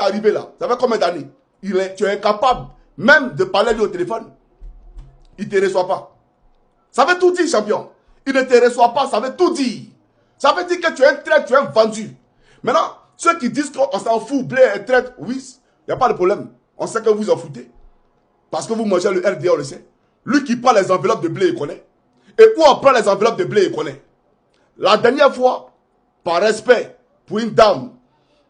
arrivé là, ça fait combien d'années? Tu es incapable même de parler lui au téléphone. Il ne te reçoit pas. Ça veut tout dire, champion. Il ne te reçoit pas, ça veut tout dire. Ça veut dire que tu es un traître, tu es un vendu. Maintenant, ceux qui disent qu'on s'en fout, Blé est traître, oui, il n'y a pas de problème. On sait que vous en foutez. Parce que vous mangez le RDA, on le sait. Lui qui prend les enveloppes de blé, il connaît. Et où on prend les enveloppes de blé, il connaît. La dernière fois, par respect pour une dame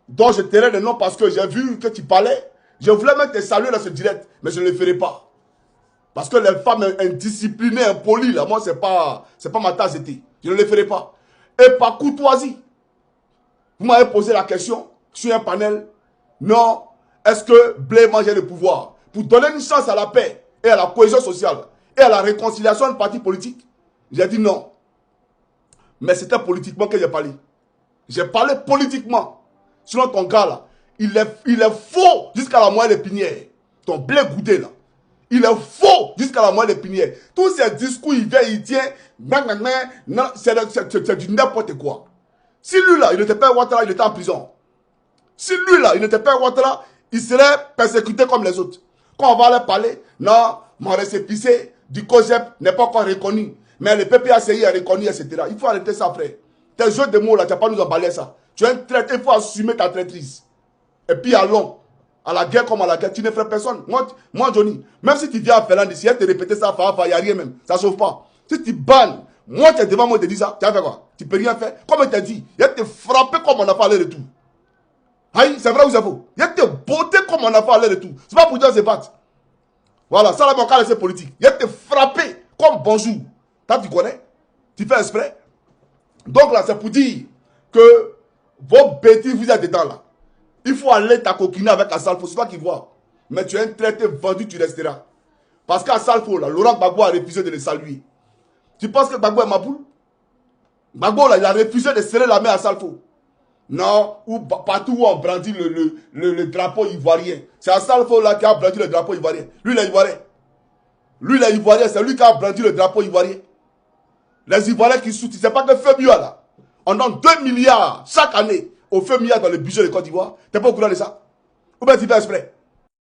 dont je tairai le nom parce que j'ai vu que tu parlais, je voulais même te saluer dans ce direct, mais je ne le ferai pas. Parce que les femmes indisciplinées, impolies, là, moi, c'est pas ma tasse de thé. Je ne le ferai pas. Et par courtoisie, vous m'avez posé la question sur un panel. Non, est-ce que Blé mangeait le pouvoir? Pour donner une chance à la paix et à la cohésion sociale et à la réconciliation de partis politiques, j'ai dit non. Mais c'était politiquement que j'ai parlé. J'ai parlé politiquement. Sinon ton gars là, il est faux jusqu'à la moelle épinière. Ton Blé Goudé là. Il est faux jusqu'à la moelle épinière. Tous ces discours, il vient, il tient. C'est du n'importe quoi. Si lui là, il n'était pas Ouattara, il était en prison. Si lui là, il n'était pas Ouattara, il serait persécuté comme les autres. Quand on va leur parler, non, mon récépissé du COGEP n'est pas encore reconnu. Mais le PPACI est reconnu, etc. Il faut arrêter ça, frère. Tes jeux de mots là, tu n'as pas nous emballer ça. Tu es un traître, il faut assumer ta traîtrise. Et puis allons. À la guerre comme à la guerre, tu ne ferais personne. Moi, Johnny, même si tu viens à Finlande, si elle te répétait ça, il n'y a rien même. Ça ne sauve pas. Si tu bannes, moi, tu es devant moi, tu te dis ça, tu vas faire quoi? Tu ne peux rien faire. Comme je t'ai dit, il te frapper comme on a fait aller-retour. Aïe, c'est vrai ou c'est faux? Il te botter comme on a fait aller-retour. C'est pas pour dire c'est battre. Voilà, ça là, mon cas, c'est politique. Il te frapper comme bonjour. Toi, tu connais? Tu fais exprès? Donc là, c'est pour dire que vos bêtises, vous êtes dedans là. Il faut aller t'acoquiner avec Assalfo, c'est toi qui vois. Mais tu es un traité vendu, tu resteras. Parce qu'Assalfo, là, Laurent Gbagbo a refusé de le saluer. Tu penses que Gbagbo est ma poule? Gbagbo, là, il a refusé de serrer la main à Assalfo. Non, partout où on brandit le drapeau ivoirien. C'est Assalfo, là, qui a brandi le drapeau ivoirien. Lui, il est ivoirien. Lui, il est ivoirien, c'est lui qui a brandi le drapeau ivoirien. Les Ivoiriens qui soutiennent, c'est pas que FEMIA, là. On donne 2 milliards chaque année au FEMIA dans le budget de Côte d'Ivoire. Tu n'es pas au courant de ça? Ou bien tu fais exprès?